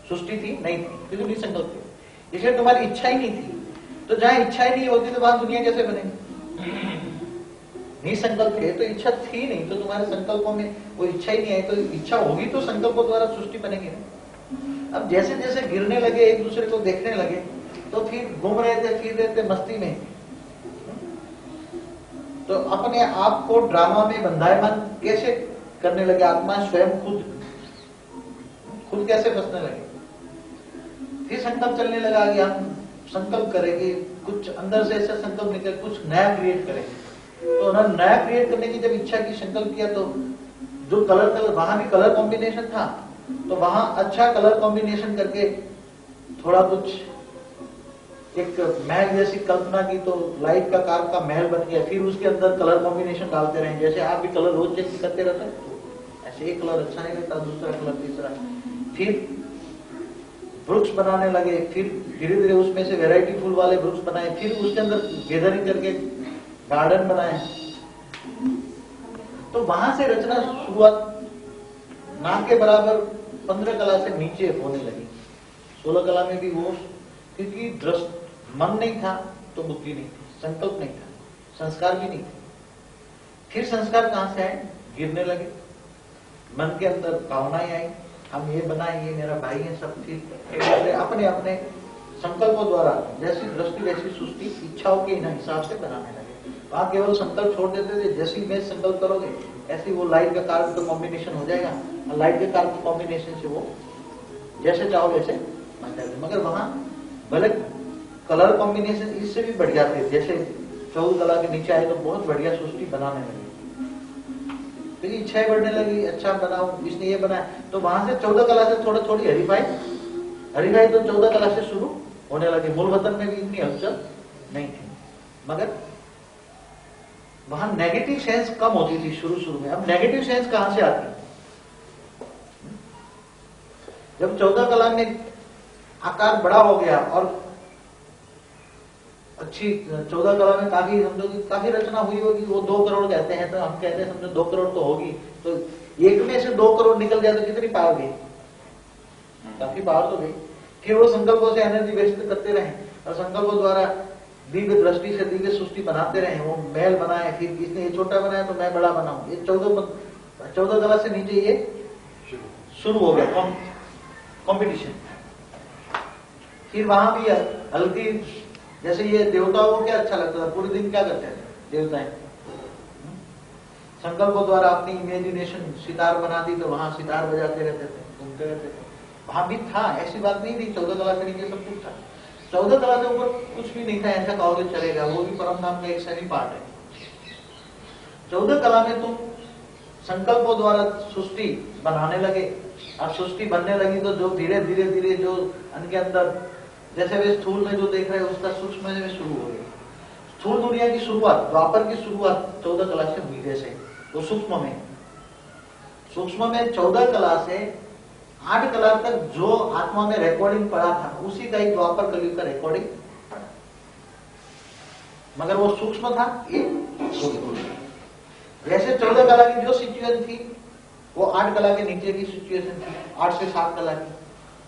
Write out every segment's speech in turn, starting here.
सृष्टि थी नहीं थी, क्योंकि निसंकल्प थे। इसलिए तुम्हारी इच्छा ही नहीं थी। तो जहां इच्छा ही नहीं होती तो वहां दुनिया कैसे बनेगी? निसंकल्प थे तो इच्छा थी नहीं, तो तुम्हारे संकल्पों में वो इच्छा ही नहीं आई, तो इच्छा होगी तो संकल्पों द्वारा सृष्टि बनेगी ना। अब जैसे जैसे गिरने लगे, एक दूसरे को देखने लगे, तो फिर घूम रहे थे, फिर रहे थे मस्ती में, तो अपने आप को ड्रामा में बंधायमान कैसे करने लगे? आत्मा स्वयं खुद कैसे फंसने लगे? फिर संकल्प चलने लगा कि हम संकल्प करेंगे, कुछ अंदर से ऐसा संकल्प निकल, कुछ नया क्रिएट करेंगे। तो उन्होंने नया क्रिएट करने की जब इच्छा की, संकल्प किया, तो जो कलर वहां भी कलर कॉम्बिनेशन था, तो वहां अच्छा कलर कॉम्बिनेशन करके थोड़ा कुछ एक महल जैसी कल्पना की, तो लाइट का कार का महल बन गया। फिर उसके अंदर कलर कॉम्बिनेशन डालते रहे, जैसे आप भी कलर रोज चेंज करते रहते हैं, तो ऐसे एक कलर अच्छा नहीं लगता, दूसरा कलर, तीसरा। फिर वृक्ष बनाने लगे, फिर धीरे धीरे उसमें से वैरायटी फूल वाले वृक्ष बनाए, फिर उसके अंदर गैदरिंग करके गार्डन बनाए। तो वहां से रचना शुरुआत ना के बराबर 15 कला से नीचे होने लगी। 16 कला में भी वो, क्योंकि दृष्ट मन नहीं था तो बुद्धि नहीं थी, संकल्प नहीं था, संस्कार भी नहीं थे। फिर संस्कार कहां से आए? गिरने लगे, मन के अंदर भावनाएं आई, हम ये बनाए, ये मेरा भाई है, सब फिर अपने अपने संकल्पों द्वारा जैसी दृष्टि वैसी सृष्टि इच्छाओं के हिसाब से बनाने लगे। वहां केवल संकल्प छोड़ देते थे, जैसी इमेज संकल्प करोगे ऐसी वो लाइट का कार्ब का कॉम्बिनेशन हो जाएगा, और लाइट के कार्ब कॉम्बिनेशन से वो जैसे चाहो वैसे बन जाएगा। मगर वहां भले कलर कॉम्बिनेशन इससे भी बढ़ जाते, जैसे 14 कला के नीचे आए तो बहुत बढ़िया सृष्टि बनाने लगे, तो इच्छाएं बढ़ने लगी, अच्छा बनाओ, इसने ये बनाया। तो वहां से 14 कला से थोड़ी हरिभाई तो 14 कला से शुरू होने लगे। मूल वतन में भी इतनी हलचल नहीं थी, मगर वहां नेगेटिव सेंस कम होती थी शुरू में। अब नेगेटिव सेंस कहां से आती? जब 14 कला में आकार बड़ा हो गया और अच्छी 14 कला में काफी समझो कि काफी रचना हुई होगी, वो 2 करोड़ कहते हैं, तो हम कहते हैं समझो 2 करोड़ तो होगी, तो एक में से 2 करोड़ निकल जाए तो कितनी पावर गई? काफी पावर तो गई। फिर वो संकल्पों से एनर्जी वेस्ट करते रहे, और संकल्पों द्वारा दिव्य दृष्टि से दिव्य सृष्टि बनाते रहे। वो महल बनाए, फिर इसने ये छोटा बनाया तो मैं बड़ा बनाऊं। ये 14 कला से नीचे ये शुरू हो गया कॉम्पिटिशन। फिर वहां भी हल्की, जैसे ये देवताओं को क्या अच्छा लगता था, पूरे दिन क्या करते थे देवताएं? संकल्पों द्वारा अपनी इमेजिनेशन सितार बना दी, तो वहां सितार बजाते रहते थे, घूमते रहते थे। वहां भी था, ऐसी बात नहीं थी 14 कला से नीचे सब कुछ था। 14 कला से ऊपर कुछ भी नहीं था, ऐसा कहोगे चलेगा, वो भी परम धाम का एक सही पार्ट है। 14 कला में तुम संकल्पों द्वारा सृष्टि बनाने लगे, अब सृष्टि बनने लगी तो जो धीरे धीरे जो उनके अंदर, जैसे वे स्थूल में जो देख रहे हैं उसका सूक्ष्म में शुरू हो गई। स्थूल दुनिया की शुरुआत, द्वापर की शुरुआत 14 कला से हुई। जैसे वो सूक्ष्म में 14 कला से 8 कला तक जो आत्मा में रिकॉर्डिंग पड़ा था, उसी का ही द्वापर कलयुग का रिकॉर्डिंग पड़ा, मगर वो सूक्ष्म था। वैसे 14 कला की जो सिचुएशन थी वो 8 कला के नीचे की सिचुएशन थी, 8 से 7 कला की,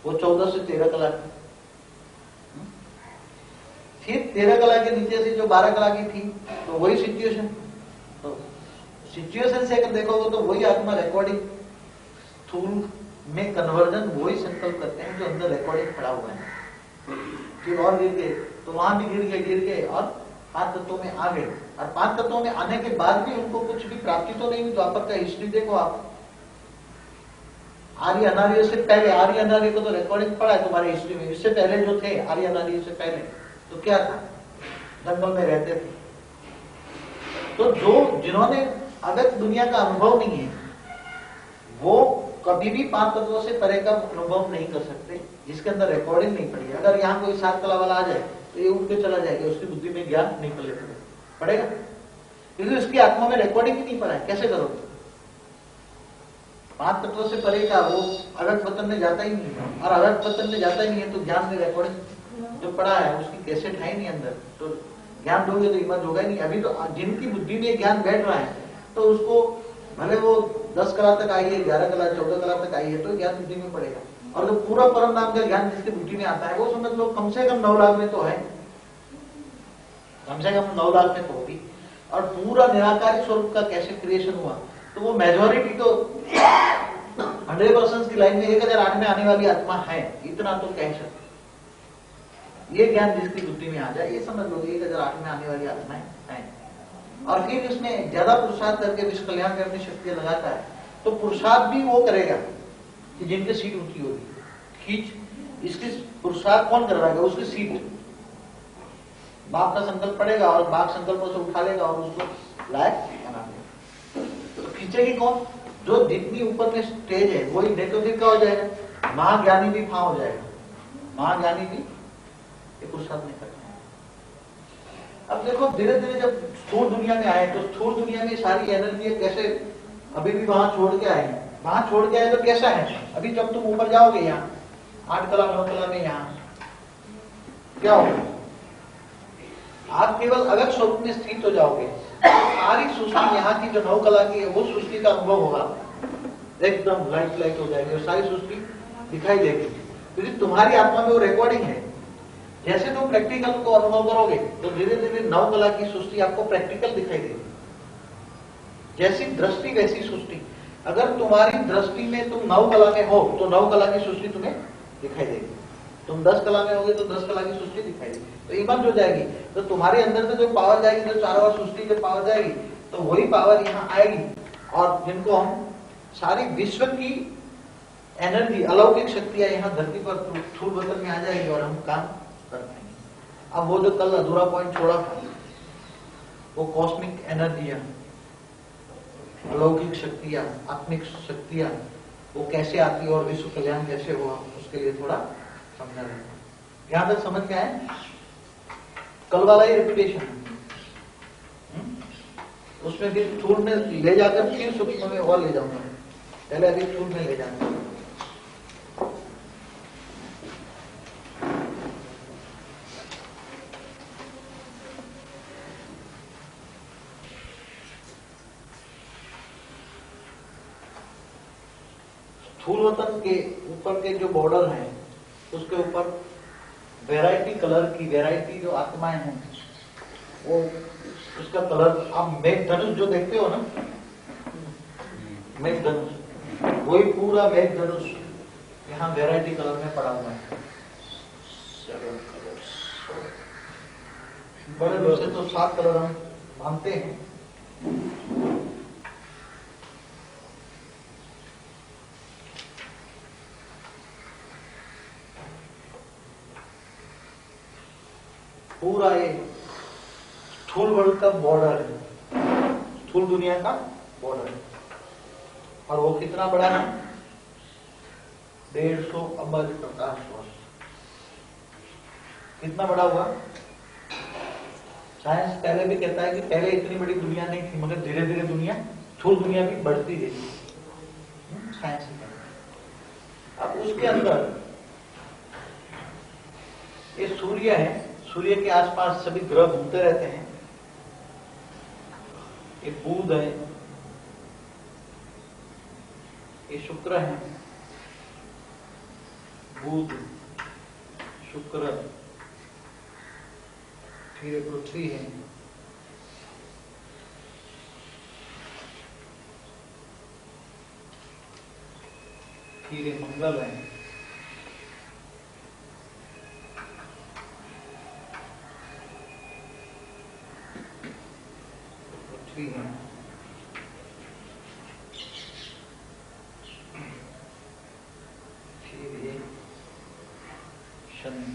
वो 14 से 13 कला की। फिर 13 कला के नीचे से जो 12 कला की थी, तो वही सिचुएशन। तो सिचुएशन से अगर देखोगे तो वही आत्मा रिकॉर्डिंग, स्थूल में कन्वर्जन वही संकल्प करते हैं जो अंदर रिकॉर्डिंग पड़ा हुआ है। फिर और गिर गए तो वहां भी गिर गए और 5 तत्वों में आ गए। और 5 तत्वों में आने के बाद भी उनको कुछ भी प्राप्ति तो नहीं हुई। द्वापर का हिस्ट्री देखो आप, आर्य अनार्य से पहले, आर्य अनार्य को तो रिकॉर्डिंग पड़ा है तुम्हारी हिस्ट्री में। इससे पहले जो थे आर्य अनार्य से पहले, तो क्या था? जंगल में रहते थे। तो जो जिन्होंने अगर दुनिया का अनुभव नहीं है, वो कभी भी 5 तत्वों से परे का अनुभव नहीं कर सकते, जिसके अंदर रिकॉर्डिंग नहीं पड़ी। अगर यहाँ कोई 7 कला वाला आ जाए तो ये उठ के चला जाएगा, उसकी बुद्धि में ज्ञान नहीं पड़ेगा, क्योंकि उसकी आत्मा में रिकॉर्डिंग ही नहीं पड़ा है। कैसे करोगे? 5 तत्वों से परे का वो अगत पतन में जाता ही नहीं है, और अगत पतन में जाता ही नहीं है तो ज्ञान में रिकॉर्डिंग जो पड़ा है उसकी कैसेट है ही नहीं अंदर, तो ज्ञान दोगे तो इमर्ज होगा ही नहीं। अभी तो जिनकी बुद्धि में ज्ञान बैठ रहा है, तो उसको भले वो 10 कला तक आई है, 11 कला 14 कला तक आई है, तो ज्ञान बुद्धि में पड़ेगा। और जो पूरा परम नाम का ज्ञान जिसकी बुद्धि में आता है वो समझ लो कम से कम 9 लाख में तो है, कम से कम 9 लाख में तो होगी। और पूरा निराकारी स्वरूप का कैसे क्रिएशन हुआ, तो वो मेजोरिटी तो 100% की लाइन में 1008 में आने वाली आत्मा है, इतना तो कह सकते। ये ज्ञान जिसकी बुद्धि में आ जाए, ये समझ लो 1008 में आने वाली आत्माएं हैं। और फिर इसमें ज्यादा पुरुषार्थ करके विश्व कल्याण में अपनी शक्तियां लगाता है, तो पुरुषार्थ भी वो करेगा कि जिनकी सीट ऊंची होगी, खींच इसकी पुरुषार्थ कौन करवाएगा, उसकी सीट। बाप का संकल्प पड़ेगा और बाप संकल्पों से उठा लेगा और उसको लायक बना देगा। तो खींचेगी कौन, जो जितनी ऊपर में स्टेज है वही, नहीं तो फिर क्या हो जाएगा, महाज्ञानी भी वहां हो जाएगा, महाज्ञानी भी ये पुरुषार्थ नहीं करता। अब देखो धीरे धीरे जब स्थूल दुनिया में आए तो स्थूल दुनिया में सारी एनर्जी कैसे अभी भी वहां छोड़ के आए हैं, वहां छोड़ के आए तो कैसा है, अभी जब तुम ऊपर जाओगे यहाँ 8 कला 9 कला में, यहाँ क्या होगा, आप केवल अलग स्वरूप में स्थित हो जाओगे, सारी सृष्टि यहाँ की जो 9 कला की है वो सृष्टि का अनुभव होगा, एकदम लाइट हो जाएगी और सारी सृष्टि दिखाई देगी, क्योंकि तुम्हारी आत्मा में वो रिकॉर्डिंग है। जैसे तुम प्रैक्टिकल को अनुभव करोगे तो धीरे धीरे 9 कला की सृष्टि आपको प्रैक्टिकल दिखाई देगी। जैसी दृष्टि वैसी सृष्टि, अगर तुम्हारी दृष्टि में तुम 9 कला में हो तो 9 कला की सृष्टि तुम्हें दिखाई देगी, तुम 10 कला में होगे तो 10 कला की सृष्टि दिखाई देगी, तो इमर्ज हो जाएगी। तो तुम्हारे अंदर से जो पावर जाएगी, जो चारों ओर सृष्टि जो पावर जाएगी, तो वही पावर यहाँ आएगी और जिनको हम सारी विश्व की एनर्जी, अलौकिक शक्तियां यहाँ धरती पर स्थूल बदल में आ जाएगी और हम काम कर पाएंगे। अब वो जो कल अधूरा पॉइंट छोड़ा था, वो कॉस्मिक एनर्जियां, अलौकिक शक्तियां, आत्मिक शक्तियां, वो कैसे आती और विश्व कल्याण कैसे हुआ, उसके लिए थोड़ा समझा रहे हैं। यहां तक समझ में आए? कल वाला ही रिपीटेशन, उसमें फिर स्थूल में ले जाकर फिर सूक्ष्म में और ले जाऊंगा, पहले अभी स्थूल में ले जाऊंगा। स्थूल वतन के ऊपर के जो बॉर्डर हैं, उसके ऊपर वैरायटी कलर की, वैरायटी जो आत्माएं हैं, वो उसका कलर, आप मेघ धनुष जो देखते हो ना, मेघ धनुष, वही पूरा मेघ धनुष यहाँ वैरायटी कलर में पड़ा हुआ है। बड़े रूप से तो 7 कलर हम मानते हैं, पूरा ये स्थूल वर्ल्ड का बॉर्डर है, स्थूल दुनिया का बॉर्डर है, और वो कितना बड़ा है, 150 अरब प्रकाश वर्ष। कितना बड़ा हुआ? साइंस पहले भी कहता है कि पहले इतनी बड़ी दुनिया नहीं थी, मगर धीरे धीरे दुनिया, स्थूल दुनिया भी बढ़ती गई। साइंस अब उसके अंदर ये सूर्य है, सूर्य के आसपास सभी ग्रह घूमते रहते हैं। ये बुध है, ये शुक्र है, बुध शुक्र, फिर ये पृथ्वी है, फिर ये मंगल है, पृथ्वी है, फिर ये शनि,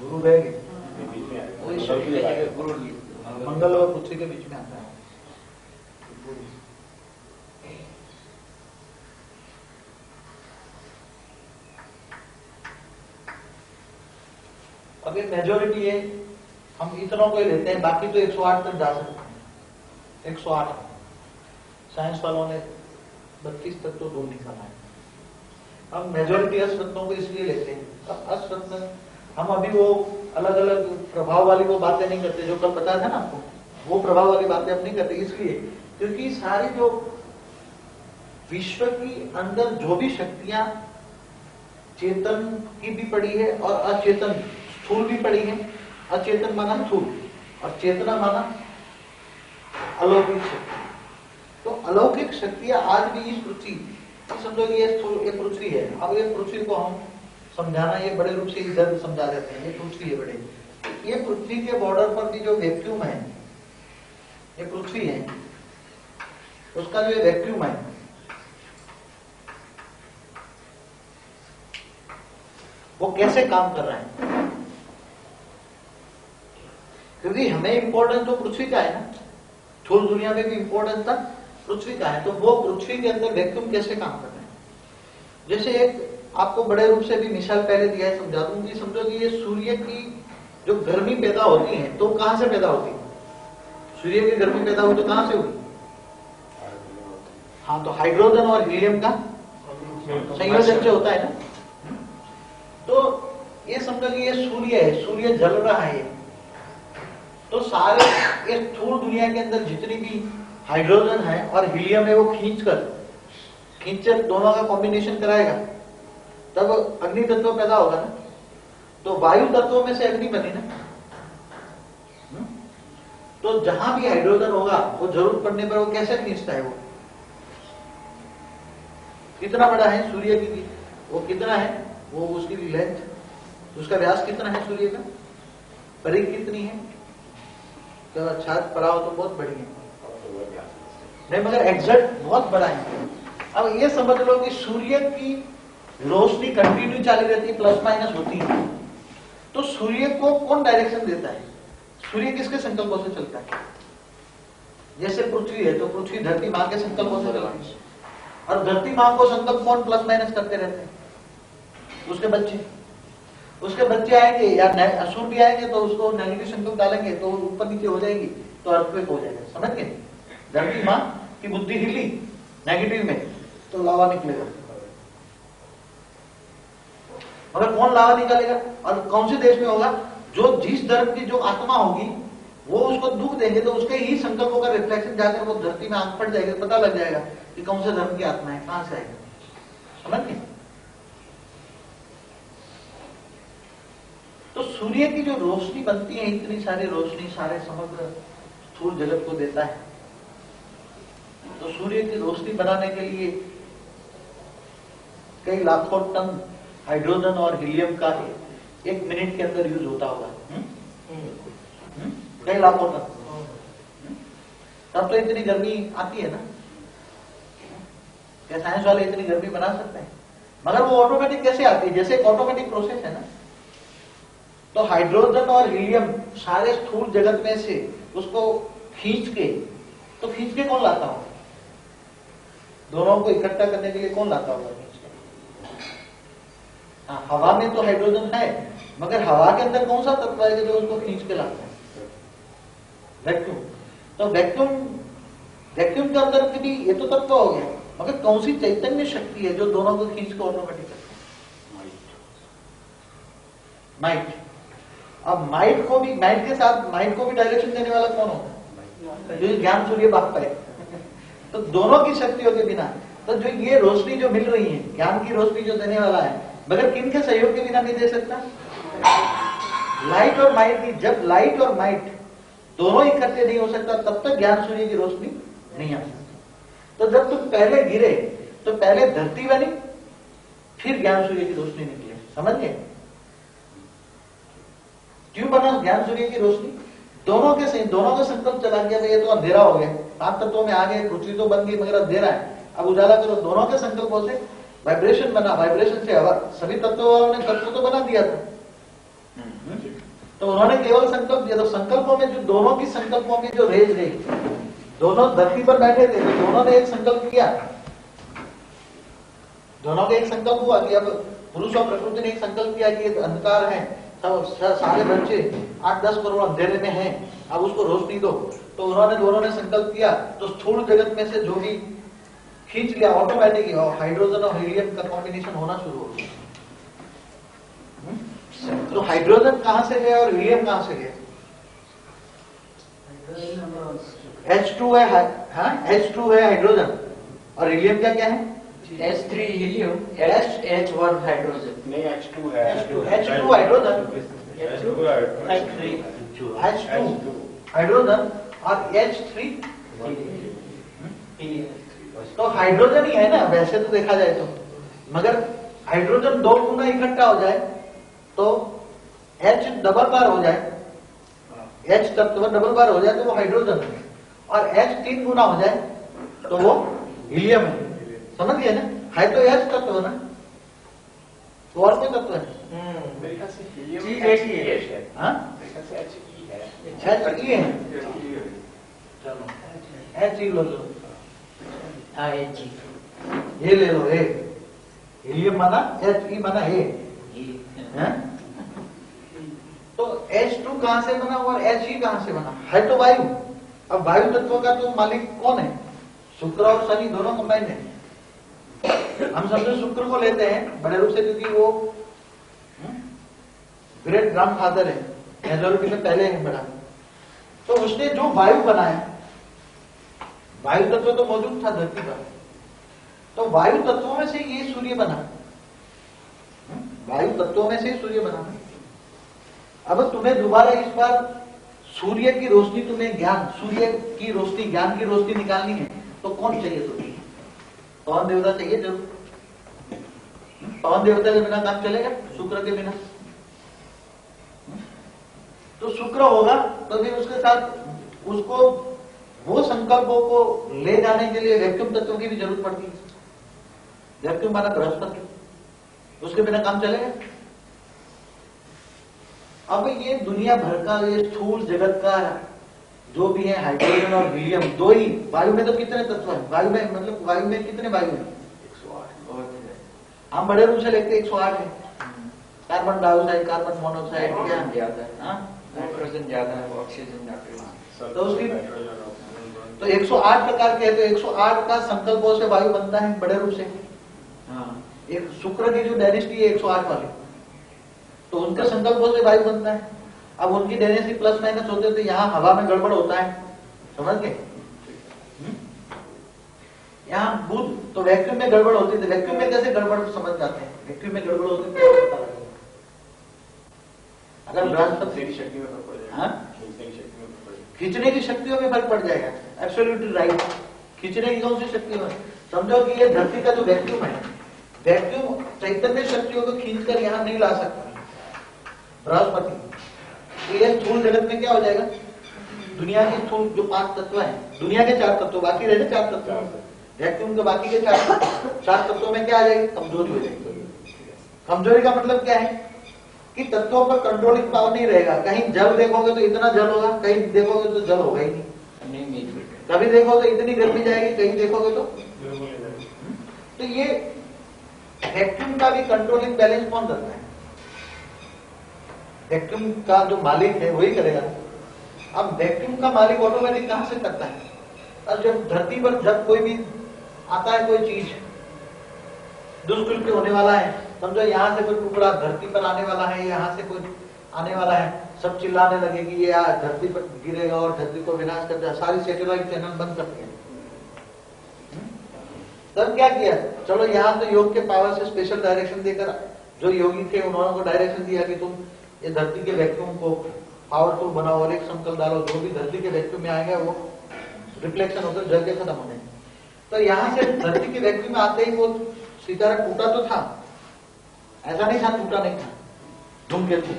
गुरु रहेगी, वही शनि के जगह गुरु, मंगल और पृथ्वी के बीच में आता है गुरु। अब ये मेजोरिटी है, हम इतनों को ही लेते हैं, बाकी तो 108 तक जा सकते हैं। 108 साइंस वालों ने 32 तक तो दूर निकाला है। हम मेजोरिटी अश्वत्थों को इसलिए लेते हैं। अब अश्वत्थ हम अभी वो अलग अलग प्रभाव वाली वो बातें नहीं करते, जो कल बताया था ना आपको, वो प्रभाव वाली बातें हम नहीं करते, इसलिए क्योंकि सारी जो विश्व की अंदर जो भी शक्तियां चेतन की भी पड़ी है और अचेतन स्थूल भी पड़ी है। अचेतन माना स्थूल और चेतना माना अलौकिक शक्ति। तो अलौकिक शक्तियां आज भी इस पृथ्वी, समझो ये पृथ्वी है। अब ये पृथ्वी को हम समझाना, ये बड़े रूप से इधर समझा देते हैं। ये पृथ्वी है बड़े, ये पृथ्वी के बॉर्डर पर भी जो वैक्यूम है, ये पृथ्वी है, उसका जो वैक्यूम है वो कैसे काम कर रहा है? क्योंकि हमें इंपॉर्टेंस तो पृथ्वी का है ना, स्थूल दुनिया में भी इंपॉर्टेंस था पृथ्वी का है। तो वो पृथ्वी के अंदर वैक्यूम कैसे काम कर रहा है? जैसे एक आपको बड़े रूप से भी मिसाल पहले दिया है, समझा दूं कि समझो कि ये सूर्य की जो गर्मी पैदा होती है तो कहां से पैदा होती है? सूर्य की गर्मी पैदा हुई तो कहां से हुई? हाँ, तो हाइड्रोजन और हीलियम का संयोजन से होता है ना। तो ये समझो कि ये सूर्य है, सूर्य जल रहा है, तो सारे ये स्थूल दुनिया के अंदर जितनी भी हाइड्रोजन है और हीलियम है वो खींचकर दोनों का कॉम्बिनेशन कराएगा, तब अग्नि तत्व पैदा होगा ना। तो वायु तत्वों में से अग्नि बनी ना। तो जहां भी हाइड्रोजन होगा वो जरूरत पड़ने पर वो कैसे खींचता है? वो कितना बड़ा है सूर्य की, वो कितना है, वो उसकी लेंथ, उसका व्यास कितना है सूर्य का, परिधि कितनी है? तो अच्छा पड़ा हो तो बहुत बड़ी है, नहीं मगर एग्जैक्ट बहुत बड़ा है। अब ये समझ लो कि सूर्य की रोशनी कंटिन्यू चालू रहती है, प्लस माइनस होती है। तो सूर्य को कौन डायरेक्शन देता है? सूर्य किसके संकल्पों से चलता है? जैसे पृथ्वी है तो पृथ्वी धरती मां के संकल्पों से चलती है, और धरती मां को संकल्प कौन प्लस माइनस करते रहते हैं? उसके बच्चे आएंगे या असुर भी आएंगे तो उसको नेगेटिव संकल्प डालेंगे तो ऊपर नीचे हो जाएगी, तो अर्थक्वेक हो जाएगा। समझ गए? धरती मां की बुद्धि हिली नेगेटिव में तो लावा निकलेगा। मगर कौन लावा निकालेगा और कौन से देश में होगा? जो जिस धर्म की जो आत्मा होगी वो उसको दुख देंगे तो उसके ही संकल्पों का रिफ्लेक्शन जाकर वो धरती में आंख पड़ जाएगा, पता लग जाएगा कि कौन से धर्म की आत्मा है, कहां से आएगा। समझ गए? तो सूर्य की जो रोशनी बनती है, इतनी सारी रोशनी सारे समग्र स्थूल जगत को देता है। तो सूर्य की रोशनी बनाने के लिए कई लाखों टन हाइड्रोजन और हीलियम का एक मिनट के अंदर यूज होता होगा। कई लाखों टन। तब तो इतनी गर्मी आती है ना। क्या साइंस वाले इतनी गर्मी बना सकते हैं? मगर वो ऑटोमेटिक कैसे आती है? जैसे एक ऑटोमेटिक प्रोसेस है ना। तो हाइड्रोजन और हीलियम सारे स्थूल जगत में से उसको खींच के कौन लाता होगा? दोनों को इकट्ठा करने के लिए कौन लाता होगा? हाँ, हवा में तो हाइड्रोजन है, मगर हवा के अंदर कौन सा तत्व है जो उसको खींच के लाता है? वैक्यूम। तो वैक्यूम के अंदर भी ये तो तत्व हो गया, मगर कौन सी चैतन्य शक्ति है जो दोनों को खींच के ऑटोमेटिक करती है? माइट। अब माइट को भी डायरेक्शन देने वाला कौन होगा? जो ज्ञान सूर्य बाप है। तो दोनों की शक्तियों के बिना, तो जो ये रोशनी जो मिल रही है, ज्ञान की रोशनी जो देने वाला है, मगर किन के सहयोग के बिना नहीं दे सकता? लाइट और माइट की। जब लाइट और माइट दोनों इकट्ठे नहीं हो सकता तब तक ज्ञान सूर्य की रोशनी नहीं आ सकती। तो जब तुम पहले गिरे तो पहले धरती बनी, फिर ज्ञान सूर्य की रोशनी निकली। समझ गए? क्यों बना ज्ञान सूर्य की रोशनी? दोनों का संकल्प चला गया, ये तो अंधेरा हो गया, 7 तत्वों में आ गए, पृथ्वी तो बन गई मगर अंधेरा है, अब उजाला करो। दोनों के संकल्पों से वाइब्रेशन बना, वाइब्रेशन से हवा, सभी तत्वों वालों ने तत्व तो बना दिया था। तो उन्होंने केवल संकल्प दिया। तो संकल्पों में जो दोनों की संकल्पों में जो रेज गई, दोनों धरती पर बैठे थे तो दोनों ने एक संकल्प किया, दोनों का एक संकल्प हुआ कि अब पुरुष और प्रकृति ने एक संकल्प किया कि अंधकार है, सारे बच्चे 8-10 करोड़ अंधेरे में हैं, अब उसको रोशनी दो। तो उन्होंने दोनों ने संकल्प किया, तो स्थूल जगत में से जो भी खींच लिया ऑटोमेटिक, हाइड्रोजन और हीलियम का कॉम्बिनेशन होना शुरू हो गया। तो हाइड्रोजन कहां से गया और हीलियम कहां से गया? H2 है, हाँ H2 है हाइड्रोजन और हीलियम का क्या है? H3 helium, H1 hydrogen. नहीं, H2 है। H2 हाइड्रोजन, H2 हाइड्रोजन और H3 तो हाइड्रोजन ही है ना वैसे तो देखा जाए तो, मगर हाइड्रोजन 2 गुना इकट्ठा हो जाए तो H डबल बार हो जाए, H तत्व डबल बार हो जाए तो वो हाइड्रोजन है, और H 3 गुना हो जाए तो वो हीलियम है। समझ गए ना? है तो H तत्व ना, तो और कोई तत्व है? मेरे ख्याल से हीलियम जी, He है। है। हाँ, मेरे ख्याल से He है। He है। चलो He लो लो, H ये ले लो, हे हीलियम माना He माना हे, हैं? तो H2 कहां से बना और He कहां से बना? है तो वायु। अब वायु तत्व का तो मालिक कौन है? शुक्र और शनि दोनों कंबाइंड है। हम समझो शुक्र को लेते हैं बड़े रूप से, क्योंकि वो ग्रेट ग्रांड फादर है, मेजोरिटी में पहले है बड़ा। तो उसने जो वायु बनाया, वायु तत्व तो मौजूद था धरती पर, तो वायु तत्वों में से ये सूर्य बना, वायु तत्वों में से सूर्य बना। अब तुम्हें दोबारा इस बार सूर्य की रोशनी, तुम्हें ज्ञान, सूर्य की रोशनी, ज्ञान की रोशनी निकालनी है तो कौन चाहिए तुम्हें? पवन देवता चाहिए जरूर। पवन देवता के बिना काम चलेगा? शुक्र के बिना? तो शुक्र होगा तो भी उसके साथ उसको वो संकल्पों को ले जाने के लिए वैक्यूम तत्व की भी जरूरत पड़ती है। वैक्यूम माना बृहस्पति, उसके बिना काम चलेगा? अब ये दुनिया भर का ये स्थूल जगत का जो भी है, हाइड्रोजन और हीलियम दो ही, वायु में तो कितने तत्व है? वायु में मतलब वायु में कितने वायु है? 108। हम बड़े रूप से लेते 108 है। कार्बन डाइऑक्साइड, कार्बन मोनोऑक्साइड, क्या ज्यादा है, हाँ? नाइट्रोजन ज्यादा है, ऑक्सीजन ज्यादा है। तो उसकी तो 108 प्रकार के है, तो 108 का संकल्पों से वायु बनता है बड़े रूप से। हाँ, एक शुक्र की जो डायनेस्टी है 108 वाली, तो उनके संकल्पों से वायु बनता है। अब उनकी डायनेस्टी प्लस माइनस होते तो यहाँ हवा में गड़बड़ होता है, समझ गए? यहाँ बुध तो वैक्यूम में गड़बड़ होती थी, वैक्यूम में कैसे गड़बड़ समझ जाते हैं? वैक्यूम में गड़बड़ होती है तो पता लगेगा। अगर बृहस्पति की शक्ति में फर्क पड़ जाएगा। हाँ? खींचने की शक्ति में फर्क पड़ जाएगा। खींचने की शक्तियों में फर्क पड़ जाएगा। Absolutely right. खींचने की कौन सी शक्तियों में? समझो कि ये धरती का जो वैक्यूम है, वैक्यूम चैतन्य शक्तियों को खींचकर यहाँ नहीं ला सकता बृहस्पति। तो ये स्थूल जगत में क्या हो जाएगा? दुनिया के स्थूल जो 5 तत्व हैं, दुनिया के 4 तत्व, बाकी रहे 4 तत्व, वैक्यूम के बाकी के 4 तत्वों में क्या आ जाएगी? कमजोरी हो जाएगी। कमजोरी का मतलब क्या है कि तत्वों पर कंट्रोलिंग पावर नहीं रहेगा। कहीं जल देखोगे तो इतना जल होगा, कहीं देखोगे तो जल होगा ही नहीं। कभी देखोगे तो इतनी गर्मी जाएगी, कहीं देखोगे तो ये वैक्यूम का भी कंट्रोलिंग बैलेंस कौन करता है? वैक्यूम का जो मालिक है वही करेगा। अब वैक्यूम का मालिक ऑटोमेटिक कहां से करता है? और जब धरती पर जब कोई भी आता है, कोई चीज दुष्कृत्य होने वाला है, समझो यहाँ से कोई टुकड़ा धरती पर आने वाला है, यहाँ से कोई आने वाला है, सब चिल्लाने लगे कि ये धरती पर गिरेगा और धरती को विनाश कर देगा, सारी सैटेलाइट चैनल बंद कर दिया। तब क्या किया? चलो यहाँ तो योग के पावर से स्पेशल डायरेक्शन देकर जो योगी थे उन्होंने को डायरेक्शन दिया कि तुम ये धरती के वैक्यूम को पावरफुल बनाओ और एक संकल्प डालो, जो भी धरती के वैक्यूम में आएगा वो रिफ्लेक्शन होकर जल के खत्म हो जाए। तो यहाँ से धरती के वैक्यूम में आते ही वो सितारा टूटा तो था, ऐसा नहीं था टूटा नहीं था, धूमकेतु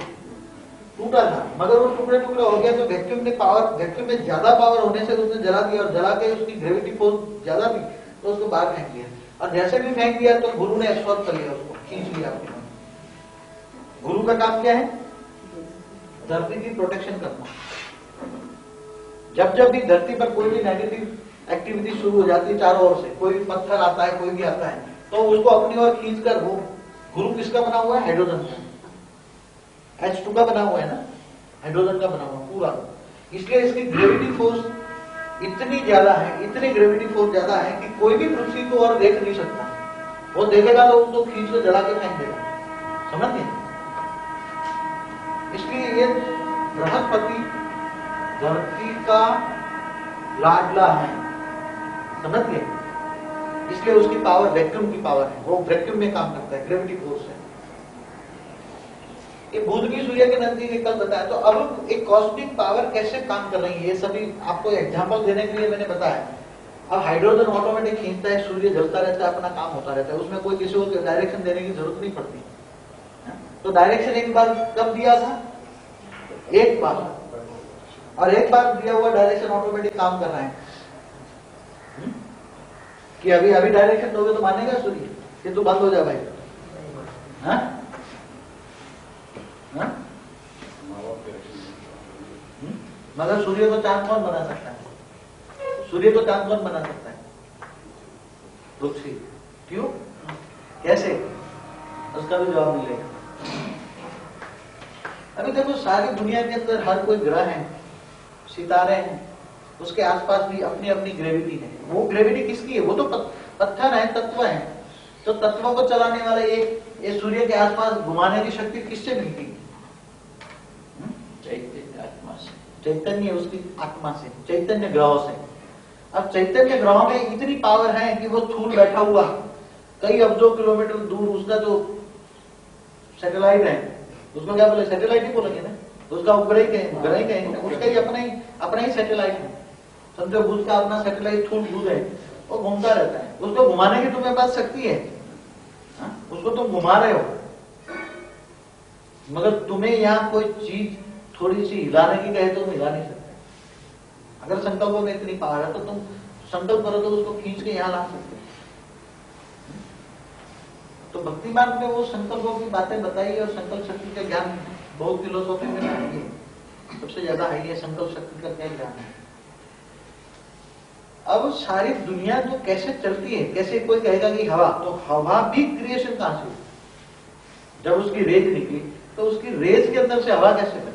टूटा था, मगर वो टुकड़े टुकड़े हो गया। तो वैक्यूम ने पावर, वैक्यूम में ज्यादा पावर होने से उसने जला दिया, और जला के उसकी ग्रेविटी फोर्स ज्यादा थी तो उसको बाहर फेंक दिया। और जैसे भी फेंक दिया तो गुरु ने एब्सॉर्ब कर लिया, उसको खींच लिया अपने। गुरु का काम क्या है? धरती की प्रोटेक्शन करना। जब जब भी धरती पर कोई भी नेगेटिव एक्टिविटी शुरू हो जाती है चारों ओर से, कोई भी पत्थर आता है, कोई भी आता है, तो उसको अपनी ओर खींचकर, वो गुरु किसका बना हुआ है? हाइड्रोजन का, H2 का बना हुआ है ना, हाइड्रोजन का बना हुआ पूरा। इसलिए इसकी ग्रेविटी फोर्स इतनी ज्यादा है, इतनी ग्रेविटी फोर्स ज्यादा है कि कोई भी पृथ्वी को और देख नहीं सकता। वो देखेगा तो उसको खींच के जला के फेंक देगा, समझ गए? इसलिए ये बृहस्पति धरती का लाडला है, समझ गए? इसलिए उसकी पावर वैक्यूम की पावर है, वो वैक्यूम में काम करता है, ग्रेविटी फोर्स है। ये बुधवी सूर्य के नजदीक कल बताया। तो अब एक कॉस्मिक पावर कैसे काम कर रही है, ये सभी आपको एग्जांपल देने के लिए मैंने बताया। अब हाइड्रोजन ऑटोमेटिक खींचता है, सूर्य जलता रहता है, अपना काम होता रहता है, उसमें कोई किसी को डायरेक्शन देने की जरूरत नहीं पड़ती। तो डायरेक्शन एक बार कब दिया था? एक बार, और एक बार दिया हुआ डायरेक्शन ऑटोमेटिक काम कर रहा है। कि अभी अभी डायरेक्शन दोगे तो मानेगा सूर्य कि तू बंद हो जा भाई? हाँ? हाँ? मगर सूर्य को चांद कौन बना सकता है? सूर्य को चांद कौन बना सकता है? पृथ्वी। क्यों? कैसे? उसका भी जवाब मिलेगा। अभी देखो, सारी दुनिया के अंदर हर कोई ग्रह है, सितारे हैं, उसके आसपास भी अपनी अपनी ग्रेविटी है। वो ग्रेविटी किसकी है? वो तो पत्थर है, तत्व है। तो तत्वों को चलाने वाला ये सूर्य के आसपास घुमाने की शक्ति किससे मिलती है? चैतन्य आत्मा से। चैतन्य, उसकी आत्मा से, चैतन्य ग्रहों से। अब चैतन्य ग्रहों में इतनी पावर है कि वो स्थूल बैठा हुआ कई अब्जों किलोमीटर दूर, उसका जो सैटेलाइट है, उसको क्या बोले? सैटेलाइट ही बोलेंगे ना, उसका उपग्रह कहेंगे, उसका ही अपना ही सैटेलाइट है। समझो, बुध का अपना सैटेलाइट स्थूल बुध है, वो घूमता रहता है। उसको घुमाने की तुम्हें पास शक्ति है, उसको तुम घुमा रहे हो, मगर तुम्हें यहाँ कोई चीज थोड़ी सी हिलाने की कहे तो तुम हिला नहीं सकते। अगर संकल्पों में इतनी पावर है तो तुम संकल्प करो तो उसको खींच के यहाँ ला सकते। तो भक्ति मार्ग में वो संकल्पों की बातें बताई, और संकल्प शक्ति का ज्ञान बहुत फिलोसॉफी में है, सबसे ज्यादा है ये संकल्प शक्ति का क्या ज्ञान है। अब सारी दुनिया तो कैसे चलती है, कैसे कोई कहेगा कि हवा, तो हवा भी क्रिएशन कहां से हुई? जब उसकी रेज निकली तो उसकी रेज के अंदर से हवा कैसे बनी?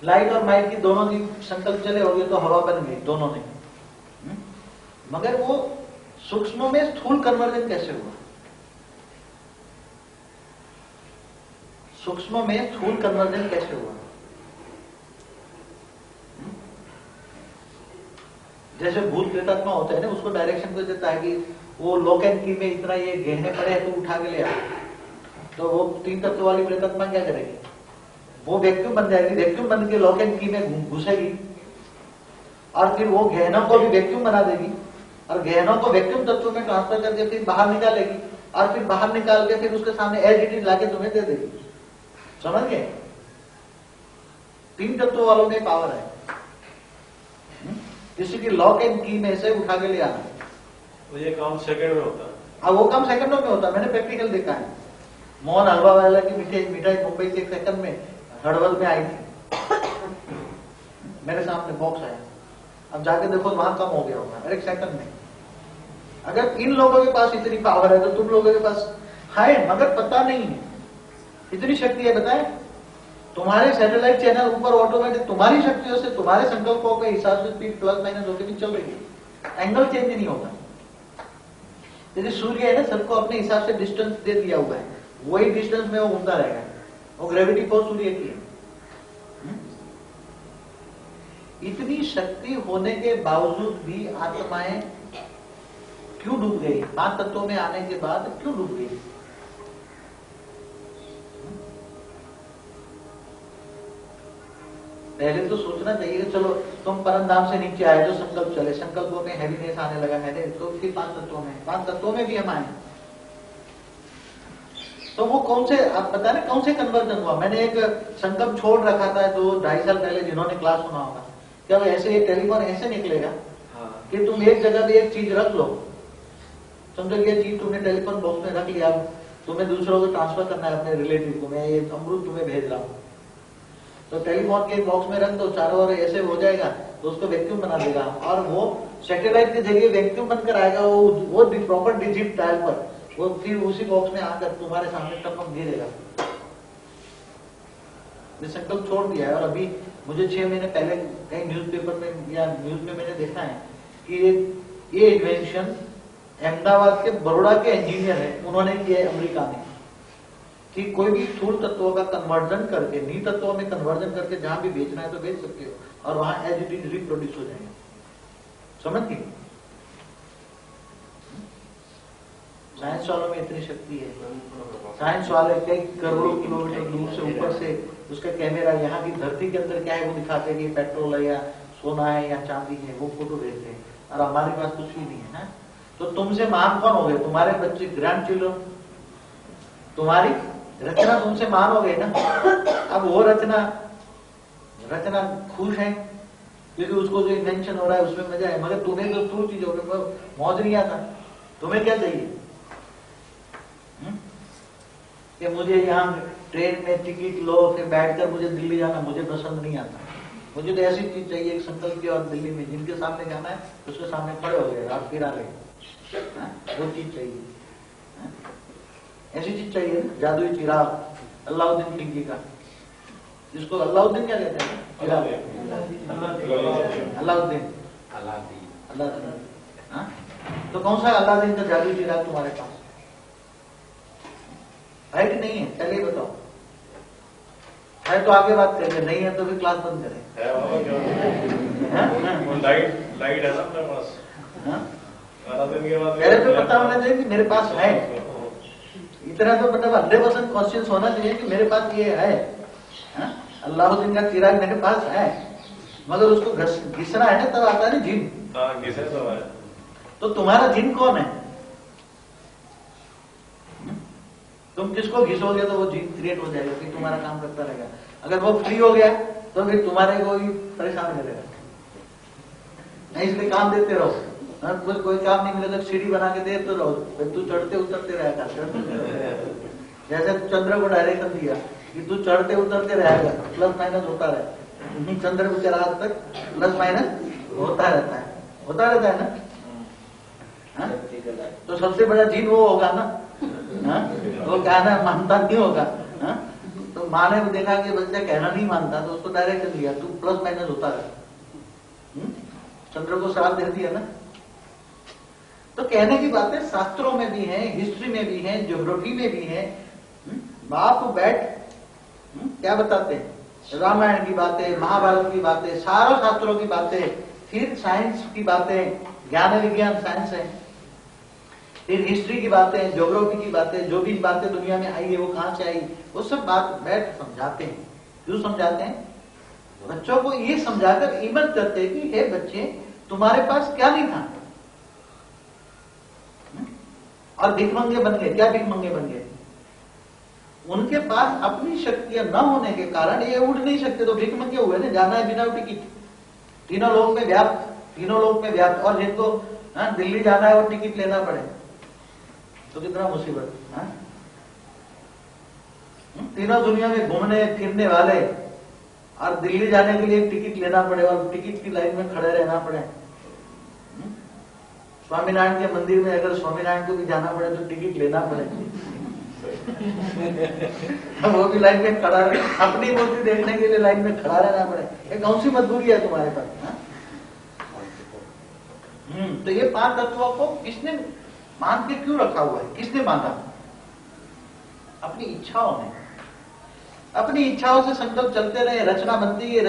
लाइट और माइट की दोनों की संकल्प चले हो गए तो हवा बन गई दोनों ने। मगर वो सूक्ष्म में स्थूल कन्वर्जन कैसे हुआ? सूक्ष्म में स्थूल कन्वर्जन कैसे हुआ? जैसे भूत प्रेतात्मा होता है ना, उसको डायरेक्शन को देता है कि वो लॉक एंड की में इतना ये गहने पड़े हैं तो उठा के ले आ। तो वो 3 तत्व वाली प्रेतात्मा क्या करेगी? वो वैक्यूम बन जाएगी, वैक्यूम बन के लॉक एंड की में घुसेगी, और फिर वो गहनों को भी वैक्यूम बना देगी, और गहनों को वैक्यूम तत्व में ट्रांसफर करके फिर बाहर निकालेगी, और फिर बाहर निकाल के फिर उसके सामने एज इट इज लाके तुम्हें दे देगी। समझ गए? 3 तत्वों वालों में पावर है, किसी की लॉक एंड की में से उठा के ले आना। तो ये काम सेकंड में होता है? हाँ, वो काम सेकंडों में होता है, मैंने प्रैक्टिकल देखा है। मोहन हलवा वाला की मिठाई मुंबई से 1 सेकंड में हड़वल में आई थी, मेरे सामने बॉक्स आया, अब जाके देखो वहां कम हो गया होगा 1 सेकंड में। अगर इन लोगों के पास इतनी पावर है तो तुम लोगों के पास है, मगर पता नहीं है। इतनी शक्ति है, बताए? तुम्हारे सैटेलाइट चैनल ऊपर ऑटोमेटिक तुम्हारी शक्तियों से, तुम्हारे संकल्पों के हिसाब से स्पीड प्लस माइनस होकर भी चल रही है, एंगल चेंज नहीं होगा। जैसे सूर्य है ना, सबको अपने हिसाब से डिस्टेंस दे दिया हुआ है, वही डिस्टेंस में वो घूमता रहेगा, वो ग्रेविटी फोर्स सूर्य की है। इतनी शक्ति होने के बावजूद भी आत्माएं क्यों डूब गई? 5 तत्वों में आने के बाद क्यों डूब गई? पहले तो सोचना चाहिए, चलो तुम परम धाम से नीचे आए तो संकल्प चले, संकल्पों में हैवीनेस आने लगा है, तो फिर 5 तत्वों में भी हम आए। तो वो कौन से, आप बता रहे कौन से कन्वर्जन हुआ? मैंने एक संकल्प छोड़ रखा था 2-2.5 साल पहले, जिन्होंने क्लास सुना होगा। क्या ऐसे ये टेलीफोन ऐसे निकलेगा कि तुम एक जगह भी एक चीज रख लो, समझो ये चीज तुमने टेलीफोन बॉक्स में रख लिया, तुम्हें दूसरों को ट्रांसफर करना है अपने रिलेटिव को, मैं ये अमरूद तुम्हें भेज रहा हूँ, तो टेलीफोन के बॉक्स में रख दो, चारों ओर ऐसे हो जाएगा, तो उसको वैक्यूम बना देगा, और वो सैटेलाइट के जरिए वैक्यूम बनकर आएगा, वो प्रॉपर डिजिट डायल पर, वो फिर उसी बॉक्स में आकर तुम्हारे सामने टपक गिरेगा। मैं संकल्प छोड़ दिया है, और अभी मुझे 6 महीने पहले कहीं न्यूज़पेपर में या न्यूज में मैंने देखा है कि ये इन्वेंशन अहमदाबाद के बड़ौदा के इंजीनियर है, उन्होंने किया है अमेरिका में। कि कोई भी स्थूल तत्वों का कन्वर्जन करके नी तत्वों में कन्वर्जन करके जहां भी बेचना है तो बेच सकते हो, और वहां एज इट इज रिप्रोड्यूस हो जाएंगे। समझ गए? साइंस वालों में इतनी शक्ति है। साइंस वाले कई करोड़ों किलोमीटर दूर से ऊपर से उसका कैमरा यहाँ की धरती के अंदर क्या है वो दिखाते हैं कि पेट्रोल है या सोना है या चांदी है, वो फोटो भेजते हैं, और हमारे पास कुछ भी नहीं है ना। तो तुमसे महान कौन हो गए? तुम्हारे बच्चे, ग्रैंड चिल्ड्रन, तुम्हारी रचना तुमसे महान हो गई ना। अब वो रचना खुश है क्योंकि उसको जो इन्वेंशन हो रहा है उसमें मजा है, मगर तुम्हें जो स्थूल चीज हो गई मौज नहीं आता। तुम्हें क्या चाहिए कि मुझे यहाँ ट्रेन में टिकट लो फिर बैठकर मुझे दिल्ली जाना, मुझे पसंद नहीं आता। मुझे तो ऐसी चीज चाहिए, एक संकल्प किया और दिल्ली में जिनके सामने जाना है उसके सामने खड़े हो गए, आप फिर आ गए, वो चीज चाहिए। ऐसी चीज चाहिए, जादुई चिराग अलाउद्दीन खिलजी का, जिसको अलाउद्दीन क्या कहते हैं? अलाउद्दीन। तो कौन सा अलाउद्दीन का जादुई चिराग तुम्हारे पास है कि नहीं है? चलिए बताओ। है तो आगे बात करेंगे, नहीं है तो भी क्लास बंद करें। लाइट है ना अपने पास। पहले तो पता होना चाहिए कि मेरे पास है, इतना तो मतलब 100% कॉन्शियस होना चाहिए कि मेरे पास ये है। अल्लाहुद्दीन का चिराग मेरे पास है, मगर उसको घिसना है ना, तब आता है ना जिन। घिसे तो है। तो तुम्हारा जिन कौन है? तुम किसको घिसोगे तो वो जिन क्रिएट हो जाएगा, फिर तुम्हारा काम करता रहेगा। अगर वो फ्री हो गया तो फिर तुम्हारे को ही परेशान करेगा। नहीं, इसलिए काम देते रहो। कोई काम नहीं मिले तो सीढ़ी बना के देते रहो, तू चढ़ते उतरते रहेगा। जैसे चंद्र को डायरेक्शन दिया कि तू चढ़ते उतरते रहेगा, प्लस माइनस होता रहे। चंद्र को रात तक प्लस माइनस होता रहता है ना। तो सबसे बड़ा जीन वो होगा ना, वो कहना मानता नहीं होगा। तो माँ ने देखा कि बच्चा कहना नहीं मानता तो उसको डायरेक्शन दिया, तू प्लस माइनस होता रहे। चंद्र को श्राप दे दिया ना। तो कहने की बातें शास्त्रों में भी हैं, हिस्ट्री में भी हैं, ज्योग्राफी में भी हैं। बाप बैठ क्या बताते हैं? रामायण की बातें, महाभारत की बातें, सारों शास्त्रों की बातें, फिर साइंस की बातें, ज्ञान विज्ञान साइंस है, फिर हिस्ट्री की बातें, ज्योग्राफी की बातें, जो भी बातें दुनिया में आई है वो कहां से आई, वो सब बात बैठ समझाते हैं। क्यों समझाते हैं? बच्चों को ये समझाकर हिम्मत करते हैं कि हे बच्चे, तुम्हारे पास क्या नहीं था और भिखमंगे बन गए। क्या भिखमंगे बन गए? उनके पास अपनी शक्तियां न होने के कारण ये उड़ नहीं सकते, तो भिखमंगे हुए ना। जाना है बिना टिकट, तीनों लोग में व्याप्त, और जिनको दिल्ली जाना है और टिकट लेना पड़े तो कितना मुसीबत। तीनों दुनिया में घूमने फिरने वाले और दिल्ली जाने के लिए टिकट लेना पड़े और टिकट की लाइन में खड़े रहना पड़े। स्वामीनारायण के मंदिर में अगर स्वामीनारायण को भी जाना पड़े तो टिकट लेना पड़े। वो भी लाइन में खड़ा रहे, अपनी मूर्ति देखने के लिए लाइन में खड़ा रहना पड़े। ये कौन सी मजबूरी है तुम्हारे पास? तो ये 5 तत्वों को किसने मान के क्यों रखा हुआ है? किसने बांधा? अपनी इच्छाओं ने। अपनी इच्छाओं से संकल्प चलते रहे, रचना बनती है,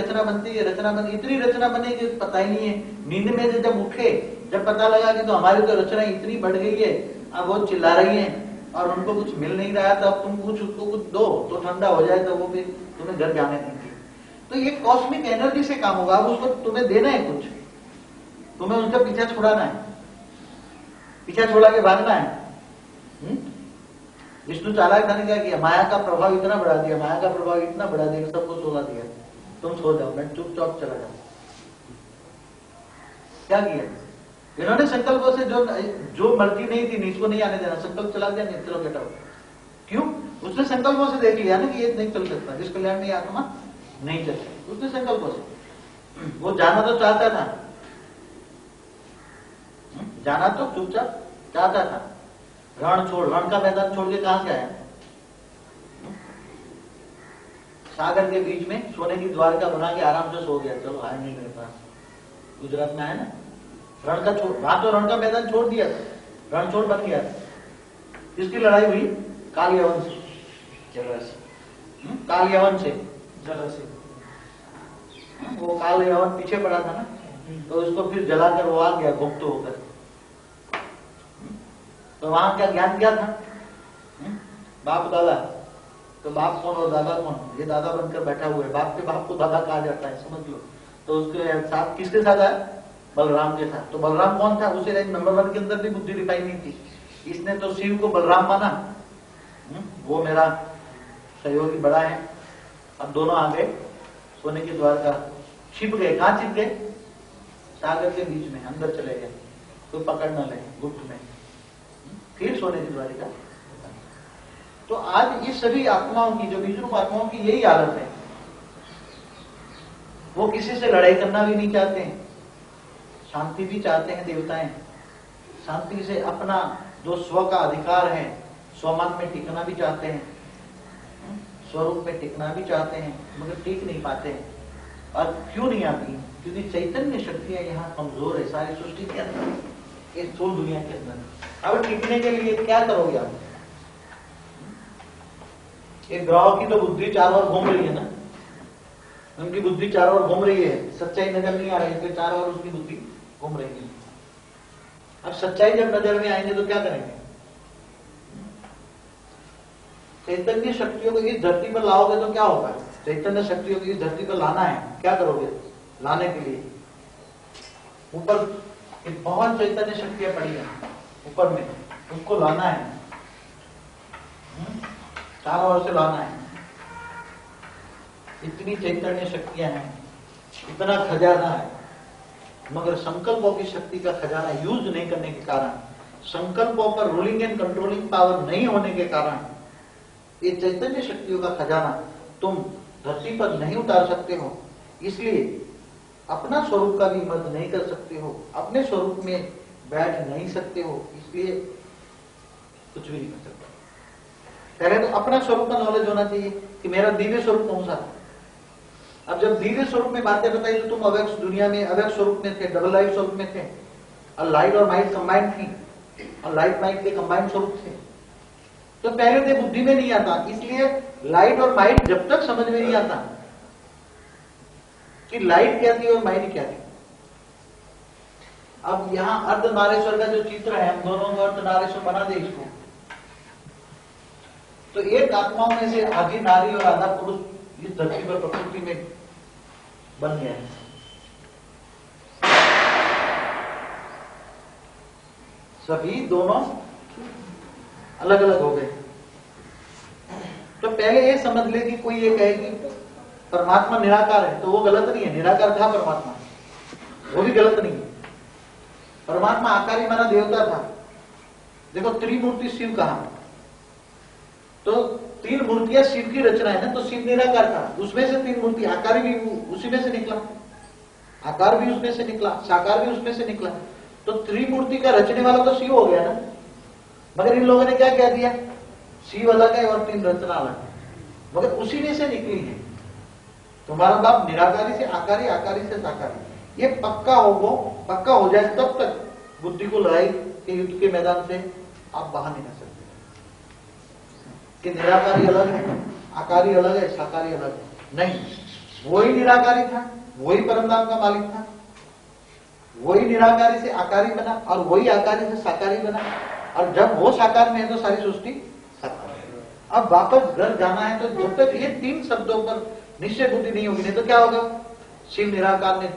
इतनी रचना बने कि पता ही नहीं है। नींद में से जब उठे, जब पता लगा कि तो हमारी तो रचना इतनी बढ़ गई है, अब वो चिल्ला रही है और उनको कुछ मिल नहीं रहा है, तो अब तुम उसको कुछ दो तो ठंडा हो जाए, तो वो फिर तुम्हें घर जाने देंगे। तो ये कॉस्मिक एनर्जी से काम होगा। अब उसको तुम्हें देना है कुछ, तुम्हें उनका पीछा छुड़ाना है, पीछा छोड़ा के भागना है। विष्णु चालाक था ने क्या किया? माया का प्रभाव इतना बढ़ा दिया, सबको सोला दिया, तुम सो जाओ, मैं चुपचाप चला जाऊं। क्या किया इन्होंने? संकल्पों से जो मर्जी नहीं थी, इसको नहीं आने देना, संकल्प चला दिया, नहीं चलो बेटा। क्यों? उसने संकल्पों से देख लिया ना कि ये नहीं चल सकता, जिस कल्याण में आत्मा नहीं चल सकती। उसने संकल्पों से, वो जाना तो चाहता था, जाना तो चुपचाप चाहता था। रण का मैदान छोड़ के कहां से आया? सागर के बीच में सोने की द्वारका बना के आराम से सो गया। चलो आए नहीं मेरे पास, गुजरात में आया ना। वहां तो रण का मैदान छोड़ दिया था, रण छोड़ बन गया। किसकी लड़ाई हुई? कालिया वंश। जरासी। काल यवन से जरा से वो काल यवन पीछे पड़ा था ना, तो उसको फिर जलाकर वो आ गया गुप्त होकर। तो वहां क्या ज्ञान क्या था? बाप दादा, तो बाप कौन और दादा कौन? ये दादा बनकर बैठा हुआ है, बाप के बाप को दादा कहा जाता है, समझ लो। तो उसके साथ किसके साथ आया? बलराम के साथ। तो बलराम कौन था? उसे नंबर 1 के अंदर भी बुद्धि रिफाइन नहीं थी। इसने तो शिव को बलराम माना, वो मेरा सहयोगी बड़ा है। अब दोनों आ गए सोने के द्वार का, छिप गए। कहां छिप गए? सागर के बीच में अंदर चले गए, कोई पकड़ न ले, गुप्त में। फिर सोने की द्वारिका। तो आज ये सभी आत्माओं की, जो विष्णु आत्माओं की यही हालत है। वो किसी से लड़ाई करना भी नहीं चाहते हैं, शांति भी चाहते हैं देवताएं। शांति से अपना जो स्व का अधिकार है, स्वमान में टिकना भी चाहते हैं, स्वरूप में टिकना भी चाहते हैं, मगर टिक नहीं पाते हैं। और क्यों नहीं आती? क्योंकि चैतन्य शक्तियां यहाँ कमजोर है सारी सृष्टि के अंदर, इस स्थूल दुनिया के अंदर। अब टिकने के लिए क्या करोगे आप? एक ग्रह की तो बुद्धि चारों ओर घूम रही है ना, उनकी बुद्धि चारों ओर घूम रही है, सच्चाई नजर नहीं आ रही, इसलिए चारों ओर उसकी बुद्धि घूम रही है। अब सच्चाई जब नजर में आएंगे तो क्या करेंगे? चैतन्य शक्तियों को इस धरती पर लाओगे तो क्या होगा? चैतन्य शक्तियों को इस धरती पर लाना है, क्या करोगे लाने के लिए? ऊपर बहुत चैतन्य शक्तियां पड़ी है ऊपर में, उसको लाना है, चारों ओर से लाना है। इतनी चैतन्य शक्तियां हैं, इतना खजाना है, मगर संकल्पों की शक्ति का खजाना यूज नहीं करने के कारण, संकल्पों पर रूलिंग एंड कंट्रोलिंग पावर नहीं होने के कारण, ये चैतन्य शक्तियों का खजाना तुम धरती पर नहीं उतार सकते हो। इसलिए अपना स्वरूप का भी मर्ज नहीं कर सकते हो, अपने स्वरूप में बैठ नहीं सकते हो, इसलिए कुछ भी नहीं कर सकते। पहले तो अपना स्वरूप का नॉलेज होना चाहिए कि मेरा दिव्य स्वरूप कौन सा है। अब जब दिव्य स्वरूप में बातें बताई तो तुम अव्यक्त दुनिया में अव्यक्त स्वरूप में थे, डबल लाइट स्वरूप में थे, और लाइट और माइट कंबाइंड थी, और लाइट माइट के कंबाइंड स्वरूप थे। तो पहले तो बुद्धि में नहीं आता, इसलिए लाइट और माइट जब तक समझ में नहीं आता कि लाइट क्या थी और माइट क्या थी। अब यहाँ अर्धनारेश्वर का जो चित्र है, हम दोनों को अर्धनारेश्वर बना दे इसको, तो एक आत्माओं में से आधी नारी और आधा पुरुष इस धरती पर प्रकृति में बन गया है। सभी दोनों अलग अलग हो गए। तो पहले ये समझ ले कि कोई ये कहे कि परमात्मा निराकार है, तो वो गलत नहीं है। निराकार था परमात्मा, वो भी गलत नहीं है। परमात्मा आकारी माना देवता था। देखो त्रिमूर्ति शिव कहा, तो 3 मूर्तियां शिव की रचना है ना, तो शिव निराकार था, उसमें से 3 मूर्ति, आकार भी उसी में से निकला, आकार भी उसमें से निकला, साकार भी उसमें से निकला। तो त्रिमूर्ति का रचने वाला तो शिव हो गया ना। मगर इन लोगों ने क्या कह दिया? शिव अलग है और 3 रचना अलग है, मगर उसी में से निकली है। तुम्हारा बाप निराकारी से आकारी, आकारी से साकारी, ये पक्का हो जाए तब तक बुद्धि को लड़ाई के युद्ध के मैदान से आप बाहर नहीं आ सकते। कि निराकारी अलग है, आकारी अलग है, साकारी अलग है, नहीं। वही निराकारी था, वही परमधाम का मालिक था, वही निराकारी से आकारी बना और वही आकारी से साकारी बना, और जब वो साकार में है तो सारी सृष्टि साकार है। अब वापस घर जाना है तो जब तक ये 3 शब्दों पर निश्चय बुद्धि नहीं होगी, नहीं तो क्या होगा? शिव निराकार ने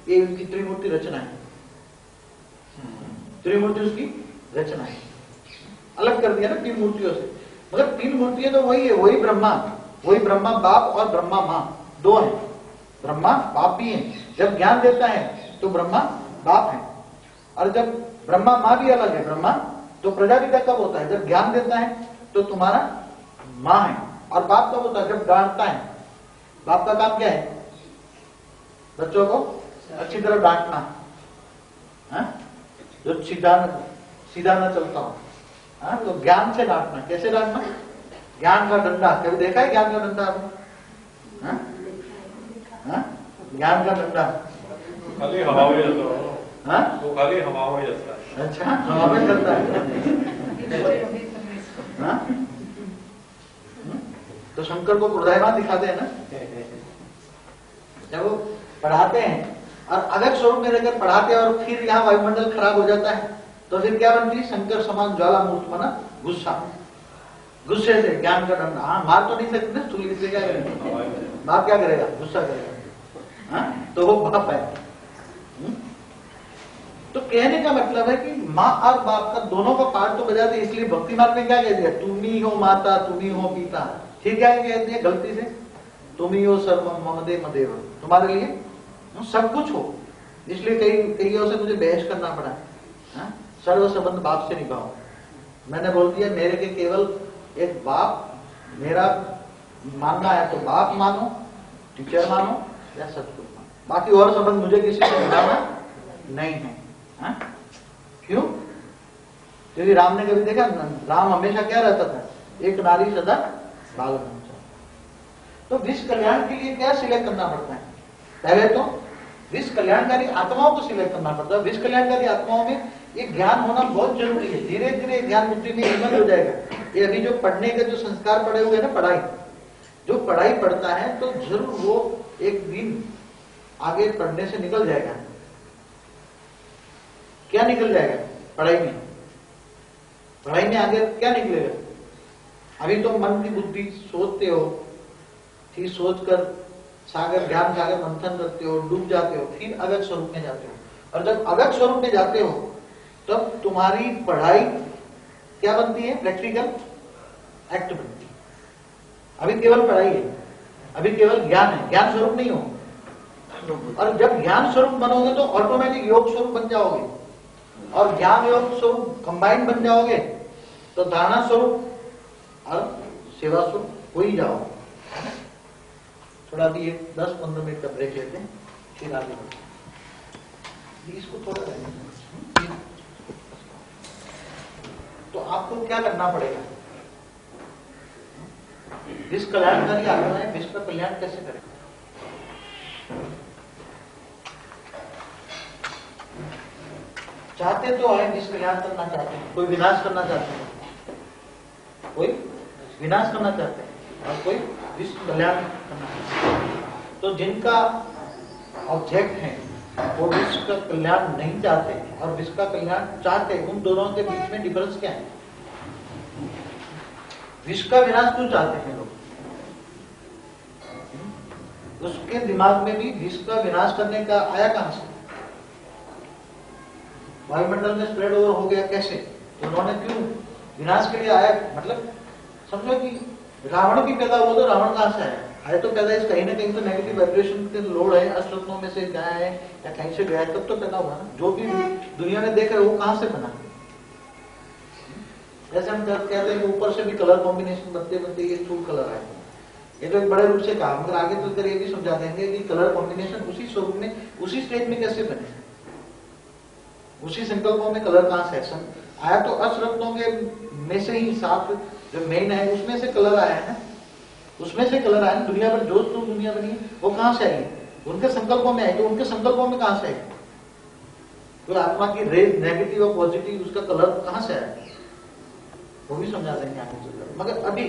ये उनकी त्रिमूर्ति रचना है, त्रिमूर्ति उसकी रचना है, अलग कर दिया ना 3 मूर्तियों से। मगर 3 मूर्तियां तो वही है, वही ब्रह्मा बाप और ब्रह्मा माँ, 2 है। ब्रह्मा बाप भी है, जब ज्ञान देता है तो ब्रह्मा बाप है, और जब ब्रह्मा माँ भी अलग है। ब्रह्मा तो प्रजापिता कब होता है? जब ज्ञान देता है तो तुम्हारा माँ है, और बाप कब होता है? जब डांटता है। बाप का काम क्या है? बच्चों को अच्छी तरह डांटना, जो सीधा न चलता हो, तो ज्ञान से डांटना। कैसे डांटना? ज्ञान का डंडा। कभी देखा है ज्ञान का डंडा आपने? ज्ञान का डंडा खाली हवा में चलता है, वो खाली हवा में चलता है। अच्छा, हवा में चलता है। तो शंकर को क्रोधायमान दिखाते हैं ना, जब वो पढ़ाते हैं और अगर स्वरूप में रहकर पढ़ाते हैं और फिर यहाँ वायुमंडल खराब हो जाता है तो फिर क्या बनती है? शंकर समान ज्वालामुखी बना गुस्सा, गुस्से से ज्ञान का डंडा। हाँ, मार तो नहीं सकते ना, चुली से क्या करेगा? बाप क्या करेगा? गुस्सा करेगा। हाँ, तो वो बाप है। तो कहने का मतलब है कि माँ और बाप का दोनों का पार्ट तो बजाते, इसलिए भक्ति मार्ग में क्या कह दिया? तुम ही हो माता, तुम ही हो पिता। ठीक है, कह दिया गलती से, तुम ही हो सर्वम मम देव मदेव, तुम्हारे लिए सब कुछ हो। इसलिए कईयों से मुझे बहस करना पड़ा। हाँ? सर्व संबंध बाप से निभाओ। मैंने बोल दिया मेरे के केवल एक बाप, मेरा मानना है तो बाप मानो, टीचर मानो या सतगुरु मानो, बाकी और संबंध मुझे किसी से निभाना नहीं है। हाँ? क्यों? क्योंकि राम ने कभी देखा, राम हमेशा क्या रहता था? एक नारी सदा बाल ब्रह्मचारी। तो विश्व कल्याण के लिए क्या सिलेक्ट करना पड़ता है? पहले तो विश्व कल्याणकारी आत्माओं को सिलेक्ट करना पड़ता है। विश्व कल्याणकारी आत्माओं में एक ज्ञान होना बहुत जरूरी है। धीरे धीरे ज्ञान बुद्धि में इमर्ज हो जाएगा। ये अभी जो पढ़ने के जो संस्कार पड़े हुए हैं ना, पढ़ाई, जो पढ़ाई पढ़ता है तो जरूर वो एक दिन आगे पढ़ने से निकल जाएगा। क्या निकल जाएगा पढ़ाई में? पढ़ाई में आगे क्या निकलेगा? अभी तो मन की बुद्धि सोचते हो, फिर सोचकर सागर, ज्ञान सागर मंथन करते हो, डूब जाते हो, फिर अगत स्वरूप में जाते हो। और जब अगत स्वरूप में जाते हो तब तुम्हारी पढ़ाई क्या बनती है? प्रैक्टिकल एक्ट बनती है। अभी केवल पढ़ाई है, अभी केवल ज्ञान है, ज्ञान स्वरूप नहीं हो। और जब ज्ञान स्वरूप बनोगे तो ऑटोमेटिक योग स्वरूप बन जाओगे, और ज्ञान योग स्वरूप कंबाइन बन जाओगे तो धारणा स्वरूप और सेवा स्वरूप हो ही जाओगे। थोड़ा भी 10-15 मिनट का ब्रेक लेते हैं, फिर आगे बढ़ते हैं। इसको थोड़ा तो आपको क्या करना पड़ेगा? विश्व कल्याणकारी आत्मा है, विश्व का कल्याण कैसे करें? चाहते तो है, विश्व कल्याण करना चाहते हैं, कोई विनाश करना चाहते हैं, कोई विनाश करना चाहते हैं और कोई विश्व कल्याण करना चाहते हैं। तो जिनका ऑब्जेक्ट है वो विश्व का कल्याण नहीं चाहते और विश्व का कल्याण चाहते हैं, उन दोनों के बीच में डिफरेंस क्या है? विश्व का विनाश क्यों चाहते हैं लोग? उसके दिमाग में भी विश्व का विनाश करने का आया कहां से? वायुमंडल में स्प्रेड ओवर हो गया कैसे? तो उन्होंने क्यों विनाश के लिए आया? मतलब समझो कि रावण भी पैदा हुआ तो रावण कहां से आया? आया तो पैदा कहीं ना कहीं तो नेगेटिव वाइब्रेशन के लोड है, अश्वत्थों में से गया है या कहीं से गया है, तब तो पैदा हुआ ना। जो भी दुनिया में देख रहे हो वो कहां से बना? जैसे हम कहते हैं कि ऊपर से भी कलर कॉम्बिनेशन बनते बनते ये स्थूल कलर आए, ये तो एक बड़े रूप से कहा, मगर आगे तो ये भी समझा देंगे कि कलर कॉम्बिनेशन उसी स्वरूप में, उसी स्टेज में कैसे बने, उसी संकल्पों में कलर कहां से आया? तो अश्वत्थों के में से ही 7 जो मेन है उसमें से कलर आया है ना, उसमें से कलर आया। दुनिया पर जो दुनिया बनी वो कहां से आई? उनके संकल्पों में आई। तो उनके संकल्पों में कहां से आई? तो आत्मा की रेज नेगेटिव और पॉजिटिव, उसका कलर कहां से आया वो भी समझा देंगे आगे चलकर। मगर अभी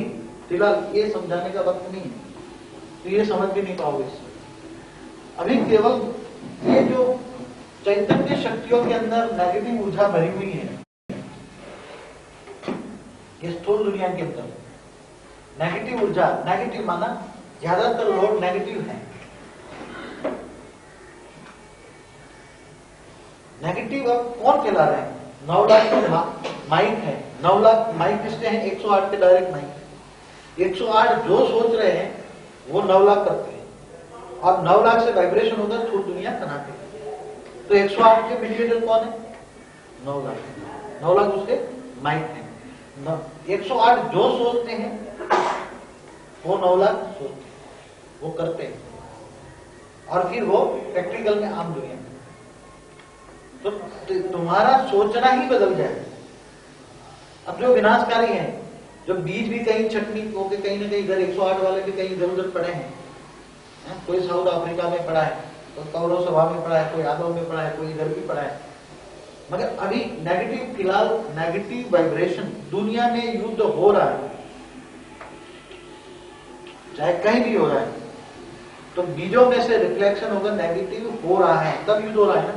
फिलहाल ये समझाने का वक्त नहीं है, तो ये समझ भी नहीं पाओगे। अभी केवल ये जो चैतन्य शक्तियों के अंदर नेगेटिव ऊर्जा भरी हुई है, ये स्थूल दुनिया के अंदर नेगेटिव ऊर्जा, नेगेटिव माना ज्यादातर लोग नेगेटिव हैं। नेगेटिव अब कौन फैला रहे हैं? 9 लाख तो माइक है, 9 लाख माइक किसके हैं? 108 के डायरेक्ट माइक। 108 जो सोच रहे हैं वो 9 लाख करते हैं, और 9 लाख से वाइब्रेशन होकर स्थूल दुनिया बनाते हैं। तो 108 के मीडिएटर कौन है? 9 लाख। 9 लाख उसके माइक है। 108 जो सोचते हैं वो 9 लाख सोचते हैं, वो करते हैं, और फिर वो प्रैक्टिकल में आम दुनिया में। तो तुम्हारा सोचना ही बदल जाए। अब जो विनाशकारी है, जो बीज भी कहीं छटनी होके कहीं ना कहीं इधर 108 वाले भी कहीं इधर उधर पड़े हैं, कोई साउथ अफ्रीका में पड़ा है, कोई कौरव सभा में पड़ा है, कोई यादव में पड़ा है, कोई इधर भी पड़ा है। मगर अभी नेगेटिव, फिलहाल नेगेटिव वाइब्रेशन दुनिया में युद्ध हो रहा है। चाहे कहीं भी हो रहा है, तो बीजों में से रिफ्लेक्शन होकर नेगेटिव हो रहा है, तब यूज हो रहा है ना।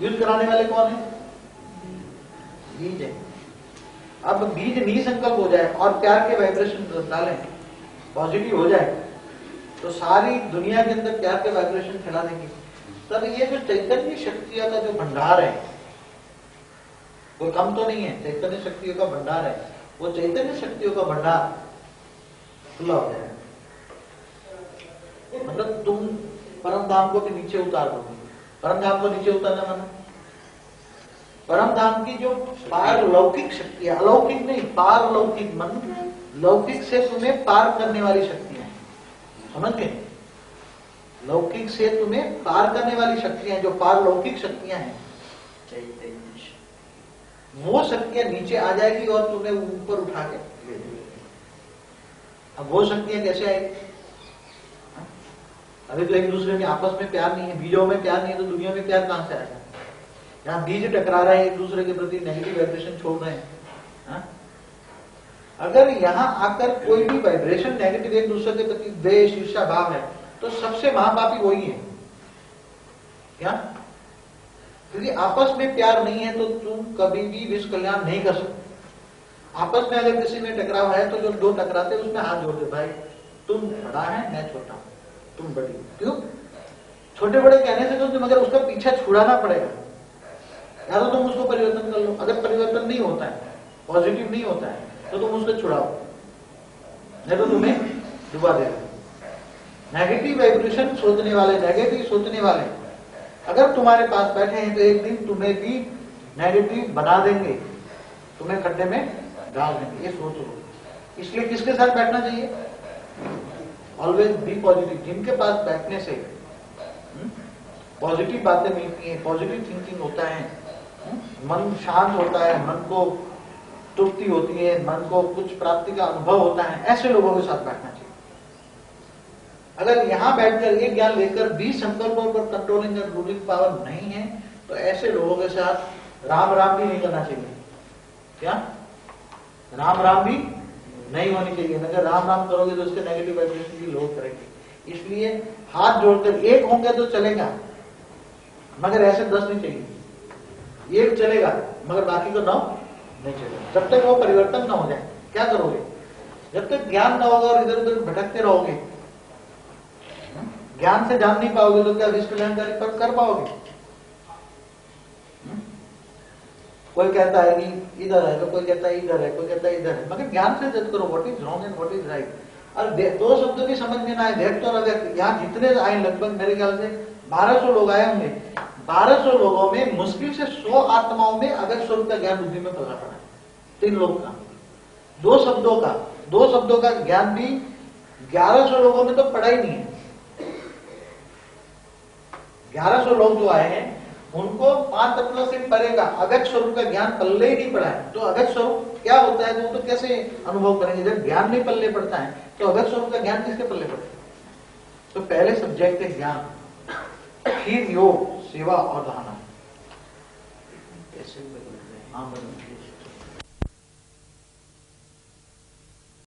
यूज कराने वाले कौन है? बीज है। अब बीज निसंकल्प हो जाए और प्यार के वाइब्रेशन डालें, पॉजिटिव हो जाए, तो सारी दुनिया के अंदर प्यार के वाइब्रेशन फैला देंगे। तब ये जो चैतन्य शक्तियों का जो भंडार है, कोई कम तो नहीं है, चैतन्य शक्तियों का भंडार है, वो चैतन्य शक्तियों का भंडार खुला हो जाएगा। मतलब तुम परम धाम को भी नीचे उतार दोगे। परम धाम को नीचे उतारना माना परम धाम की जो पारलौकिक शक्ति है, अलौकिक नहीं, पारलौकिक, मन लौकिक से तुम्हें पार करने वाली शक्तियां हैं, समझ गए? लौकिक से तुम्हें पार करने वाली शक्तियां, जो पारलौकिक शक्तियां हैं, वो शक्तियां नीचे आ जाएगी और तुम्हें ऊपर उठा के ले जाएगी। अब वो शक्तियां कैसे आएगी? अभी तो एक दूसरे में आपस में प्यार नहीं है, बीजों में प्यार नहीं है, तो दुनिया में प्यार कहां से आएगा? यहाँ बीज टकरा रहे हैं, एक दूसरे के प्रति नेगेटिव वाइब्रेशन छोड़ रहे हैं। हा? अगर यहाँ आकर कोई भी वाइब्रेशन नेगेटिव एक दूसरे के प्रति द्वेष ईर्ष्या भाव है, तो सबसे महापापी वही है। क्या? क्योंकि आपस में प्यार नहीं है तो तुम कभी भी विश्व कल्याण नहीं कर सकते। आपस में अगर किसी में टकराव है तो जो दो टकराते उसमें हाथ जोड़ दे, भाई तुम बड़ा है मैं छोटा हूं, तुम बड़ी। क्यों? छोटे बड़े कहने से तो मगर उसका पीछा छुड़ाना पड़ेगा, या तो तुम उसको परिवर्तन कर लो। अगर परिवर्तन नहीं होता है, पॉजिटिव नहीं होता है, तो तुम उसको छुड़ाओ, नहीं तो तुम्हें डुबा देगा। नेगेटिव वाइब्रेशन सोचने वाले, नेगेटिव सोचने वाले अगर तुम्हारे पास बैठे हैं तो एक दिन तुम्हें भी नेगेटिव बना देंगे, तुम्हें खड्डे में डाल देंगे, ये सोच लो। इसलिए किसके साथ बैठना चाहिए? Always be positive. जिनके पास बैठने से पॉजिटिव बातें मिलती हैं, पॉजिटिव थिंकिंग होता है, मन शांत होता है, मन को तृप्ति होती है, मन को कुछ प्राप्ति का अनुभव होता है, ऐसे लोगों के साथ बैठना चाहिए। अगर यहां बैठकर ये ज्ञान लेकर भी संकल्पों पर कंट्रोलिंग और रूलिंग पावर नहीं है, तो ऐसे लोगों के साथ राम राम भी नहीं करना चाहिए। क्या? राम राम भी नहीं होनी चाहिए। अगर राम राम करोगे तो उसके नेगेटिव वाइब्रेशन भी लो करेंगे। इसलिए हाथ जोड़कर एक होंगे तो चलेगा, मगर ऐसे 10 नहीं चाहिए। एक चलेगा मगर बाकी को 9 नहीं चलेगा। जब तक वो परिवर्तन ना हो जाए क्या करोगे? जब तक ज्ञान ना होगा और इधर उधर भटकते रहोगे, ज्ञान से जान नहीं पाओगे, तो क्या विश्व कल्याणकारी कर पाओगे? कोई कहता है कि इधर है, तो कोई कहता है इधर है, कोई कहता है इधर है, मगर ज्ञान से जज करो what is wrong and what is right. और दो शब्द भी समझ में ना आए, व्यक्त और अव्यक्त, यहाँ जितने आए लगभग मेरे ख्याल से 1200 लोग आए होंगे। 1200 लोगों में मुश्किल से 100 आत्माओं में अव्यक्त स्वरूप का ज्ञान बुद्धि में पला पड़ा है। 3 लोग का, 2 शब्दों का ज्ञान भी 1100 लोगों में तो पड़ा ही नहीं है। 1100 लोग जो आए हैं उनको 5 तत्वों से परे का अव्यक्त स्वरूप का ज्ञान पल्ले ही नहीं पड़ा है। तो अव्यक्त स्वरूप क्या होता है वो तो कैसे अनुभव करेंगे? जब ज्ञान नहीं पल्ले पड़ता है तो अव्यक्त स्वरूप का ज्ञान किसके पल्ले पड़ता है? तो पहले सब्जेक्ट है ज्ञान, फिर योग, सेवा और दान। कैसे बदल रहे हैं?